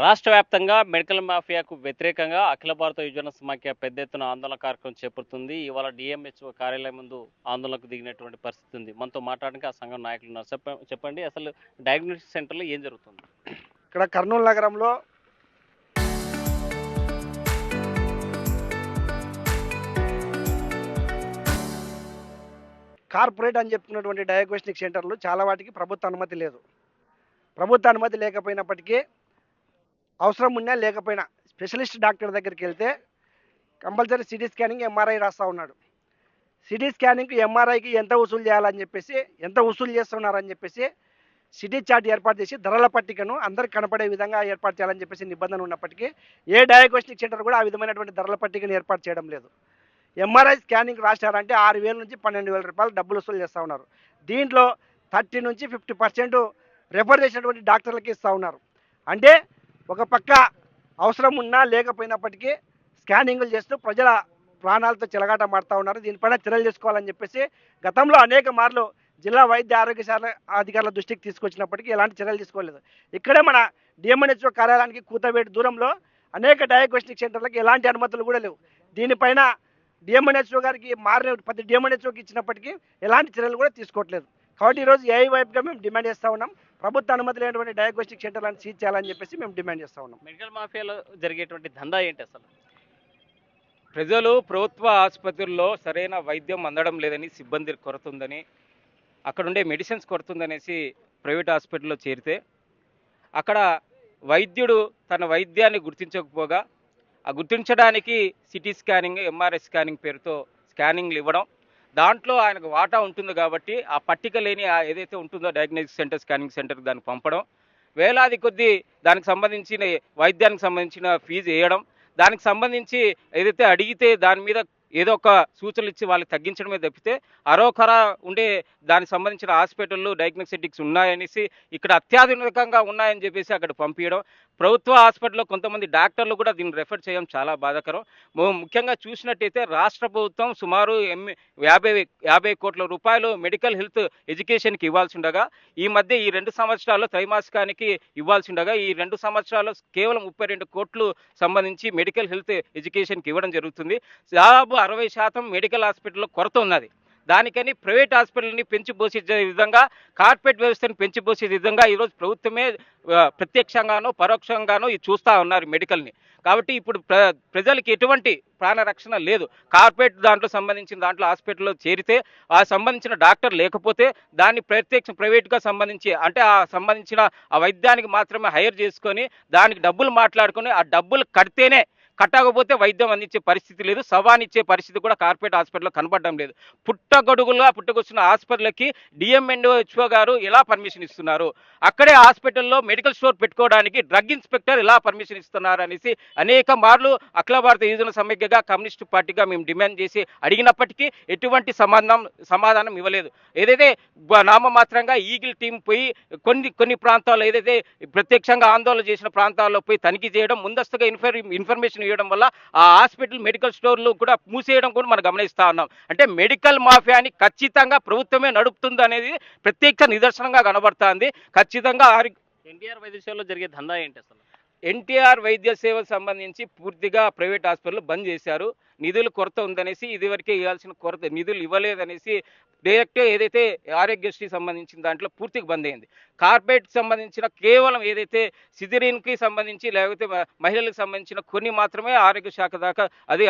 రాష్ట్ర వ్యాప్తంగా మెడికల్ మాఫియాకు వ్యతిరేకంగా అఖిల భారత యువజన సమాఖ్య పెద్ద ఎత్తున ఆందోళన కార్యక్రమం చేపడుతుంది. ఇవాళ డిఎంహెచ్ఓ కార్యాలయం ముందు ఆందోళనకు దిగినటువంటి పరిస్థితి ఉంది. మనతో మాట్లాడడానికి ఆ సంఘం నాయకులు ఉన్నారు. చెప్పండి అసలు డయాగ్నోస్టిక్ సెంటర్లో ఏం జరుగుతుంది? ఇక్కడ కర్నూలు నగరంలో కార్పొరేట్ అని చెప్పుకున్నటువంటి డయాగ్నోస్టిక్ సెంటర్లు చాలా వాటికి ప్రభుత్వ అనుమతి లేదు. ప్రభుత్వ అనుమతి లేకపోయినప్పటికీ అవసరం ఉన్నా లేకపోయినా స్పెషలిస్ట్ డాక్టర్ దగ్గరికి వెళ్తే కంపల్సరీ సిటీ స్కానింగ్, ఎంఆర్ఐ రాస్తూ ఉన్నాడు. సిటీ స్కానింగ్కి, ఎంఆర్ఐకి ఎంత వసూలు చేయాలని చెప్పేసి, ఎంత వసూలు చేస్తున్నారని చెప్పేసి సిటీ చార్ట్ ఏర్పాటు చేసి ధరల పట్టికను అందరికి కనపడే విధంగా ఏర్పాటు చేయాలని చెప్పేసి నిబంధన ఉన్నప్పటికీ ఏ డయాగ్నోస్టిక్ సెంటర్ కూడా ఆ విధమైనటువంటి ధరల పట్టికను ఏర్పాటు చేయడం లేదు. ఎంఆర్ఐ స్కానింగ్ రాశారంటే 6,000 నుంచి 12,000 రూపాయలు డబ్బులు వసూలు చేస్తూ ఉన్నారు. దీంట్లో 30 నుంచి 50% రెఫర్ చేసినటువంటి డాక్టర్లకి ఇస్తూ ఉన్నారు. అంటే ఒక పక్క అవసరం ఉన్నా లేకపోయినప్పటికీ స్కానింగ్లు చేస్తూ ప్రజల ప్రాణాలతో చెలగాట మాడుతూ ఉన్నారు. దీనిపైన చర్యలు తీసుకోవాలని చెప్పేసి గతంలో అనేక మార్లు జిల్లా వైద్య ఆరోగ్య శాఖ అధికారుల దృష్టికి తీసుకొచ్చినప్పటికీ ఎలాంటి చర్యలు తీసుకోలేదు. ఇక్కడే మన డిఎంఎన్హెచ్ఓ కార్యాలయానికి కూతవేటి దూరంలో అనేక డయాగ్నోస్టిక్ సెంటర్లకు ఎలాంటి అనుమతులు కూడా లేవు. దీనిపైన డిఎంఎన్హెచ్ఓ గారికి మారిన ప్రతి డిఎంఎన్హెచ్ఓకి ఇచ్చినప్పటికీ ఎలాంటి చర్యలు కూడా తీసుకోవట్లేదు. కాబట్టి ఈరోజు ఏఐ వైపుగా మేము డిమాండ్ చేస్తూ ఉన్నాం. ప్రభుత్వ అనుమతి లేనటువంటి డయాగ్నోస్టిక్ సెంటర్లను సీజ్ చేయాలని చెప్పేసి మేము డిమాండ్ చేస్తూ ఉన్నాం. మెడికల్ మాఫియాలో జరిగేటువంటి దందా ఏంటి అసలు? ప్రజలు ప్రభుత్వ ఆసుపత్రుల్లో సరైన వైద్యం అందడం లేదని, సిబ్బంది కొరత ఉందని, అక్కడుండే మెడిసిన్స్ కొరత ఉందనేసి ప్రైవేట్ హాస్పిటల్లో చేరితే అక్కడ వైద్యుడు తన వైద్యాన్ని గుర్తించకపోగా ఆ గుర్తించడానికి సిటీ స్కానింగ్, ఎంఆర్ఐ స్కానింగ్ పేరుతో స్కానింగ్లు ఇవ్వడం, దాంట్లో ఆయనకు వాటా ఉంటుంది కాబట్టి ఆ పట్టిక లేని ఏదైతే ఉంటుందో డయాగ్నోస్టిక్ సెంటర్, స్కానింగ్ సెంటర్కి దాన్ని పంపడం, వేలాది కొద్దీ దానికి సంబంధించిన వైద్యానికి సంబంధించిన ఫీజు వేయడం, దానికి సంబంధించి ఏదైతే అడిగితే దాని మీద ఏదో ఒక సూచనలు ఇచ్చి వాళ్ళకి తగ్గించడమే తప్పితే అరోకరా ఉండే దానికి సంబంధించిన హాస్పిటళ్ళు, డయాగ్నోస్టిక్స్ ఉన్నాయనేసి ఇక్కడ అత్యాధునికంగా ఉన్నాయని చెప్పేసి అక్కడ పంపించడం. ప్రభుత్వ హాస్పిటల్లో కొంతమంది డాక్టర్లు కూడా దీన్ని రెఫర్ చేయడం చాలా బాధాకరం. ముఖ్యంగా చూసినట్టయితే రాష్ట్ర ప్రభుత్వం సుమారు 50 కోట్ల రూపాయలు మెడికల్ హెల్త్ ఎడ్యుకేషన్కి ఇవ్వాల్సి ఉండగా, ఈ మధ్య ఈ 2 సంవత్సరాల్లో త్రైమాసికానికి ఇవ్వాల్సి ఉండగా ఈ 2 సంవత్సరాల్లో కేవలం 32 కోట్లు సంబంధించి మెడికల్ హెల్త్ ఎడ్యుకేషన్కి ఇవ్వడం జరుగుతుంది. దాదాపు 60% మెడికల్ హాస్పిటల్లో కొరత ఉన్నది. దానికని ప్రైవేట్ హాస్పిటల్ని పెంచిపోసే విధంగా, కార్పొరేట్ వ్యవస్థను పెంచిపోసే విధంగా ఈరోజు ప్రభుత్వమే ప్రత్యక్షంగానో పరోక్షంగానో ఇది చూస్తూ ఉన్నారు మెడికల్ని. కాబట్టి ఇప్పుడు ప్రజలకి ఎటువంటి ప్రాణరక్షణ లేదు. కార్పొరేట్ దాంట్లో సంబంధించిన దాంట్లో హాస్పిటల్లో చేరితే ఆ సంబంధించిన డాక్టర్ లేకపోతే దాన్ని ప్రైవేట్గా సంబంధించి అంటే ఆ సంబంధించిన ఆ వైద్యానికి మాత్రమే హైర్ చేసుకొని దానికి డబ్బులు మాట్లాడుకొని ఆ డబ్బులు కడితేనే, కట్టకపోతే వైద్యం అందించే పరిస్థితి లేదు. సవానిచ్చే పరిస్థితి కూడా కార్పొరేట్ హాస్పిటల్లో కనబడడం లేదు. పుట్టుకొచ్చిన హాస్పిటల్కి డిఎంఎన్హెచ్ఓ గారు ఎలా పర్మిషన్ ఇస్తున్నారు? అక్కడే హాస్పిటల్లో మెడికల్ స్టోర్ పెట్టుకోవడానికి డ్రగ్ ఇన్స్పెక్టర్ ఎలా పర్మిషన్ ఇస్తున్నారు అనేసి అనేక మార్లు అఖిల భారత యువజన సమైక్యగా, కమ్యూనిస్టు పార్టీగా మేము డిమాండ్ చేసి అడిగినప్పటికీ ఎటువంటి సమాధానం ఇవ్వలేదు. ఏదైతే నామమాత్రంగా ఈగిల్ టీం పోయి కొన్ని ప్రాంతాల్లో ఏదైతే ప్రత్యక్షంగా ఆందోళన చేసిన ప్రాంతాల్లో పోయి తనిఖీ చేయడం, ముందస్తుగా ఇన్ఫర్మేషన్ ఇవ్వడం వల్ల ఆ హాస్పిటల్, మెడికల్ స్టోర్లు కూడా మూసేయడం కూడా మనం గమనిస్తా ఉన్నాం. అంటే మెడికల్ మాఫియాని ఖచ్చితంగా ప్రభుత్వమే నడుపుతుంది అనేది ప్రత్యక్ష నిదర్శనంగా కనబడుతుంది. ఖచ్చితంగా ఎన్టీఆర్ వైద్య సేవలో జరిగే దందా ఏంటి అసలు? ఎన్టీఆర్ వైద్య సేవకు సంబంధించి పూర్తిగా ప్రైవేట్ హాస్పిటల్ బంద్ చేశారు. నిధులు కొరత ఉందనేసి, ఇదివరకే ఇవ్వాల్సిన నిధులు ఇవ్వలేదనేసి డైరెక్ట్ ఏదైతే ఆరోగ్యశ్రీ సంబంధించిన దాంట్లో పూర్తిగా బంద్ అయింది. కార్పొరేట్ సంబంధించిన కేవలం ఏదైతే సిజరీన్కి సంబంధించి లేకపోతే మహిళలకు సంబంధించిన కొన్ని మాత్రమే ఆరోగ్య శాఖ దాకా అది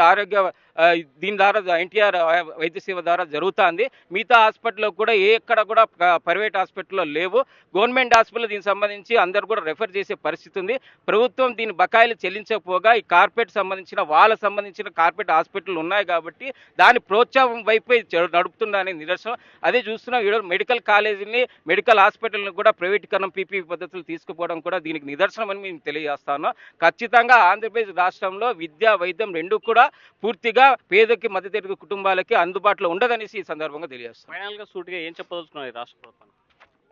దీని ద్వారా ఎన్టీఆర్ వైద్య సేవ ద్వారా జరుగుతుంది. మిగతా హాస్పిటల్లో కూడా ఎక్కడ కూడా ప్రైవేట్ హాస్పిటల్లో లేవు. గవర్నమెంట్ హాస్పిటల్ దీనికి సంబంధించి అందరు కూడా రెఫర్ చేసే పరిస్థితి ఉంది. ప్రభుత్వం దీని బకాయిలు చెల్లించకపోగా ఈ కార్పొరేట్ సంబంధించిన కార్పొరేట్ హాస్పిటల్ ఉన్నాయి కాబట్టి దాని ప్రోత్సాహం వైపే నడుపుతుందనే నిదర్శనం. అదే చూస్తున్నాం. ఈరోజు మెడికల్ కాలేజీని, మెడికల్ హాస్పిటల్ని కూడా ప్రైవేటీకరణం, పీపీ పద్ధతులు తీసుకుపోవడం కూడా దీనికి నిదర్శనం అని మేము తెలియజేస్తాను. ఖచ్చితంగా ఆంధ్రప్రదేశ్ రాష్ట్రంలో విద్య, వైద్యం రెండు కూడా పూర్తిగా పేదకి, మధ్యతరగతి కుటుంబాలకి అందుబాటులో ఉండదనేసి ఈ సందర్భంగా తెలియజేస్తాం. ఫైనల్గా సూటిగా ఏం చెప్పదలుచుకున్నారు రాష్ట్ర ప్రభుత్వం?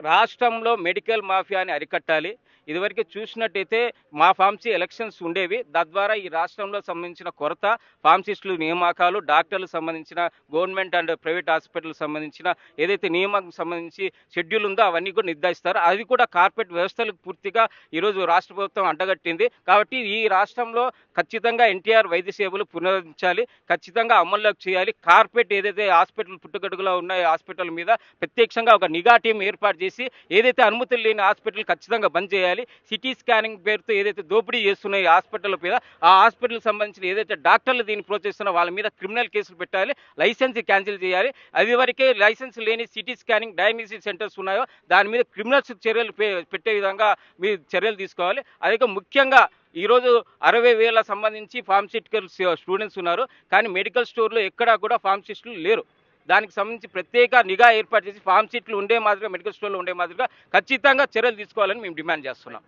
రాష్ట్రంలో మెడికల్ మాఫియాని అరికట్టాలి. ఇదివరకు చూసినట్టయితే మా ఫార్మసీ ఎలక్షన్స్ ఉండేవి. తద్వారా ఈ రాష్ట్రంలో సంబంధించిన కొరత, ఫార్మసిస్టులు నియామకాలు, డాక్టర్లకు సంబంధించిన గవర్నమెంట్ అండ్ ప్రైవేట్ హాస్పిటల్కి సంబంధించిన ఏదైతే నియామకం సంబంధించి షెడ్యూల్ ఉందో అవన్నీ కూడా నిర్ధారిస్తారు. అది కూడా కార్పొరేట్ వ్యవస్థలకు పూర్తిగా ఈరోజు రాష్ట్ర ప్రభుత్వం అంటగట్టింది. కాబట్టి ఈ రాష్ట్రంలో ఖచ్చితంగా ఎన్టీఆర్ వైద్య సేవలు పునరుద్ధరించాలి, ఖచ్చితంగా అమల్లోకి చేయాలి. కార్పొరేట్ ఏదైతే హాస్పిటల్ పుట్టుగడుగులో ఉన్నాయో హాస్పిటల్ మీద ప్రత్యక్షంగా ఒక నిఘా టీం ఏర్పాటు చేసి ఏదైతే అనుమతులు లేని హాస్పిటల్ ఖచ్చితంగా బంద్ చేయాలి. సిటీ స్కానింగ్ పేరుతో ఏదైతే దోపిడీ చేస్తున్నాయి హాస్పిటల్ మీద, ఆ హాస్పిటల్కి సంబంధించిన ఏదైతే డాక్టర్లు దీన్ని ప్రోత్సహిస్తున్నా వాళ్ళ మీద క్రిమినల్ కేసులు పెట్టాలి, లైసెన్స్ క్యాన్సిల్ చేయాలి. అది వరకే లైసెన్స్ లేని సిటీ స్కానింగ్ డయాగ్నోసిస్ సెంటర్స్ ఉన్నాయో దాని మీద క్రిమినల్స్ చర్యలు పెట్టే విధంగా మీరు చర్యలు తీసుకోవాలి. అదే ముఖ్యంగా ఈరోజు 60,000 సంబంధించి ఫార్మసిటికల్ స్టూడెంట్స్ ఉన్నారు, కానీ మెడికల్ స్టోర్లో ఎక్కడా కూడా ఫార్మసిస్టులు లేరు. దానికి సంబంధించి ప్రత్యేక నిఘా ఏర్పాటు చేసి ఫార్మసిస్టులు ఉండే మాదిరిగా మెడికల్ స్టోర్లో ఉండే మాదిరిగా ఖచ్చితంగా చర్యలు తీసుకోవాలని మేము డిమాండ్ చేస్తున్నాం.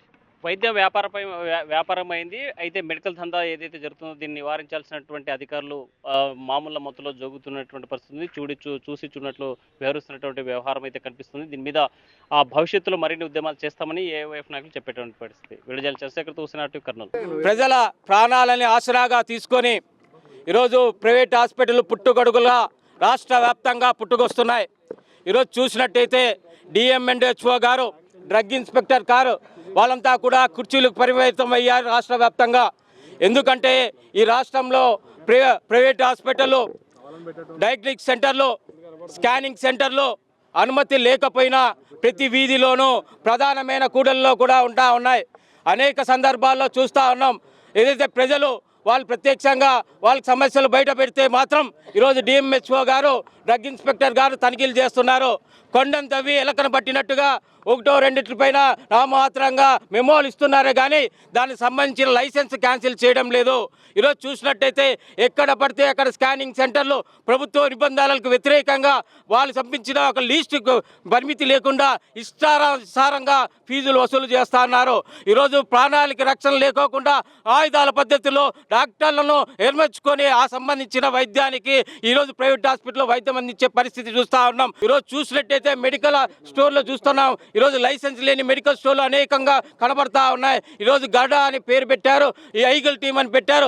వైద్యం వ్యాపారమైంది. అయితే మెడికల్ దందా ఏదైతే జరుగుతుందో దీన్ని నివారించాల్సినటువంటి అధికారులు మామూలు మొత్తంలో జరుగుతున్నటువంటి పరిస్థితి చూసి చూడనట్లు వ్యవహరిస్తున్నటువంటి వ్యవహారం అయితే కనిపిస్తుంది. దీని మీద భవిష్యత్తులో మరిన్ని ఉద్యమాలు చేస్తామని ఏవైఎఫ్ నాయకులు చెప్పేటువంటి పరిస్థితి. విడుదల చంద్రశేఖర్ తూసినట్టు కర్నూలు. ప్రజల ప్రాణాలని ఆసరాగా తీసుకొని ఈరోజు ప్రైవేట్ హాస్పిటల్ పుట్టుగడుగులా రాష్ట్ర వ్యాప్తంగా పుట్టుకొస్తున్నాయి. ఈరోజు చూసినట్టయితే డిఎంఎన్హెచ్ఓ గారు, డ్రగ్ ఇన్స్పెక్టర్ గారు వాళ్ళంతా కూడా కుర్చీలకు పరిమితం అయ్యారు రాష్ట్ర వ్యాప్తంగా. ఎందుకంటే ఈ రాష్ట్రంలో ప్రైవేట్ హాస్పిటళ్ళు, డయాగ్నోస్టిక్ సెంటర్లు, స్కానింగ్ సెంటర్లు అనుమతి లేకపోయినా ప్రతి వీధిలోనూ ప్రధానమైన కూడల్లో కూడా ఉన్నాయి. అనేక సందర్భాల్లో చూస్తూ ఉన్నాం. ఏదైతే ప్రజలు వాళ్ళు ప్రత్యక్షంగా వాళ్ళకి సమస్యలు బయట పెడితే మాత్రం ఈరోజు డిఎంహెచ్ఓ గారు, డ్రగ్ ఇన్స్పెక్టర్ గారు తనిఖీలు చేస్తున్నారు. కొండను తవ్వి ఎలకను పట్టినట్టుగా ఒకటో రెండిట్లపైన నామమాత్రంగా మెమోలు ఇస్తున్నారే కానీ దానికి సంబంధించిన లైసెన్స్ క్యాన్సిల్ చేయడం లేదు. ఈరోజు చూసినట్టయితే ఎక్కడ పడితే అక్కడ స్కానింగ్ సెంటర్లు ప్రభుత్వ నిబంధనలకు వ్యతిరేకంగా వాళ్ళు పంపించిన ఒక లిస్టు పరిమితి లేకుండా ఇష్టానుసారంగా ఫీజులు వసూలు చేస్తా ఉన్నారు. ఈరోజు ప్రాణాలకి రక్షణ లేకోకుండా ఆయుధాల పద్ధతిలో డాక్టర్లను నిర్మించుకొని ఆ సంబంధించిన వైద్యానికి ఈరోజు ప్రైవేట్ హాస్పిటల్లో వైద్యం అందించే పరిస్థితి చూస్తూ ఉన్నాం. ఈరోజు చూసినట్టయితే మెడికల్ స్టోర్లో చూస్తున్నాం. ఈరోజు లైసెన్స్ లేని మెడికల్ స్టోర్లు అనేకంగా కనబడతా ఉన్నాయి. ఈరోజు గడా అని పేరు పెట్టారు, ఈ ఐగల్ టీం అని పెట్టారు.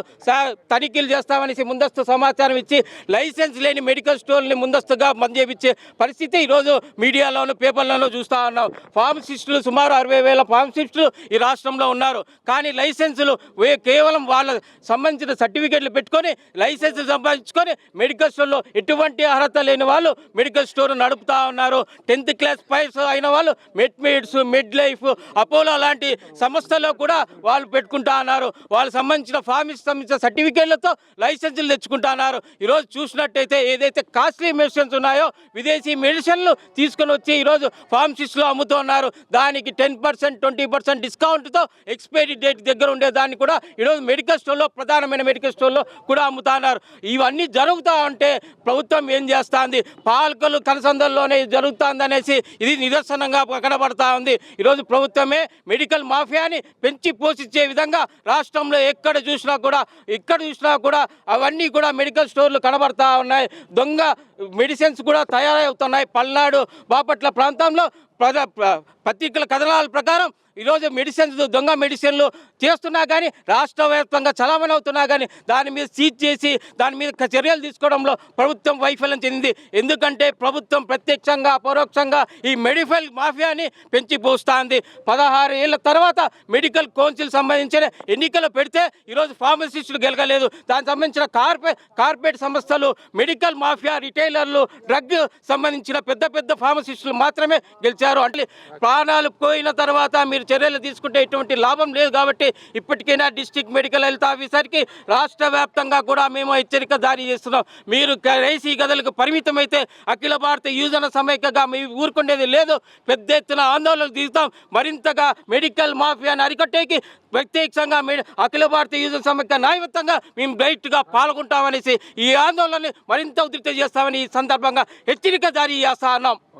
తనిఖీలు చేస్తామనేసి ముందస్తు సమాచారం ఇచ్చి లైసెన్స్ లేని మెడికల్ స్టోర్ని ముందస్తుగా బంద్ చేయించే పరిస్థితి ఈరోజు మీడియాలోను పేపర్లలో చూస్తూ ఉన్నాం. ఫార్మసిస్టులు సుమారు 60,000 ఫార్మసిస్టులు ఈ రాష్ట్రంలో ఉన్నారు. కానీ లైసెన్సులు కేవలం వాళ్ళ సంబంధించిన సర్టిఫికేట్లు పెట్టుకొని లైసెన్స్ సంపాదించుకొని మెడికల్ స్టోర్లో ఎటువంటి అర్హత లేని వాళ్ళు మెడికల్ స్టోర్ నడుపుతా ఉన్నారు. 10th క్లాస్ పాస్ అయిన వాళ్ళు మెడ్స్, మెడ్ లైఫ్, అపోలో లాంటి సంస్థల్లో కూడా వాళ్ళు పెట్టుకుంటా ఉన్నారు. వాళ్ళకి సంబంధించిన ఫార్మసీ సంబంధించిన సర్టిఫికేట్లతో లైసెన్సులు తెచ్చుకుంటా ఉన్నారు. ఈరోజు చూసినట్టయితే ఏదైతే కాస్ట్లీ మెడిసిన్స్ ఉన్నాయో విదేశీ మెడిసిన్లు తీసుకొని వచ్చి ఈరోజు ఫార్మసిస్టులు అమ్ముతూ ఉన్నారు. దానికి 10%, 20% డిస్కౌంట్తో ఎక్స్పైరీ డేట్ దగ్గర ఉండేదాన్ని కూడా ఈరోజు మెడికల్ స్టోర్లో, ప్రధానమైన మెడికల్ స్టోర్లో కూడా అమ్ముతా ఉన్నారు. ఇవన్నీ జరుగుతూ ఉంటే ప్రభుత్వం ఏం చేస్తుంది? పాలకులు కనసందల్లోనే జరుగుతుంది అనేసి ఇది నిదర్శనంగా కనబడతా ఉంది. ఈరోజు ప్రభుత్వమే మెడికల్ మాఫియాని పెంచి పోషించే విధంగా రాష్ట్రంలో ఎక్కడ చూసినా కూడా అవన్నీ కూడా మెడికల్ స్టోర్లు కనబడతా ఉన్నాయి. దొంగ మెడిసిన్స్ కూడా తయారవుతున్నాయి. పల్నాడు, బాపట్ల ప్రాంతంలో పత్రికల కథనాల ప్రకారం ఈరోజు మెడిసిన్స్, దొంగ మెడిసిన్లు చేస్తున్నా కానీ రాష్ట్ర వ్యాప్తంగా చలామణి అవుతున్నా కానీ దాని మీద సీజ్ చేసి దాని మీద చర్యలు తీసుకోవడంలో ప్రభుత్వం వైఫల్యం చెందింది. ఎందుకంటే ప్రభుత్వం ప్రత్యక్షంగా పరోక్షంగా ఈ మెడికల్ మాఫియాని పెంచి పోస్తుంది. 16 ఏళ్ల తర్వాత మెడికల్ కౌన్సిల్ సంబంధించిన ఎన్నికలు పెడితే ఈరోజు ఫార్మసిస్టులు గెలగలేదు. దానికి సంబంధించిన కార్పొరేట్ సంస్థలు, మెడికల్ మాఫియా, రిటైలర్లు, డ్రగ్ సంబంధించిన పెద్ద ఫార్మసిస్టులు మాత్రమే గెలిచారు. అంటే ప్రాణాలు పోయిన తర్వాత మీరు చర్యలు తీసుకుంటే ఎటువంటి లాభం లేదు. కాబట్టి ఇప్పటికైనా డిస్ట్రిక్ట్ మెడికల్ హెల్త్ ఆఫీసర్కి రాష్ట్ర వ్యాప్తంగా కూడా మేము హెచ్చరిక జారీ చేస్తున్నాం. మీరు రైసీ గదులకు పరిమితం అయితే అఖిల భారత యువజన సమైక్యగా మేము ఊరుకునేది లేదు. పెద్ద ఎత్తున ఆందోళనలు తీస్తాం. మరింతగా మెడికల్ మాఫియాని అరికట్టేకి ప్రత్యక్షంగా అఖిల భారత యువజన సమైక్య నాయకత్వంగా మేము డైరెక్ట్గా పాల్గొంటామనేసి ఈ ఆందోళనని మరింత ఉధృతం చేస్తామని ఈ సందర్భంగా హెచ్చరిక జారీ చేస్తా ఉన్నాం.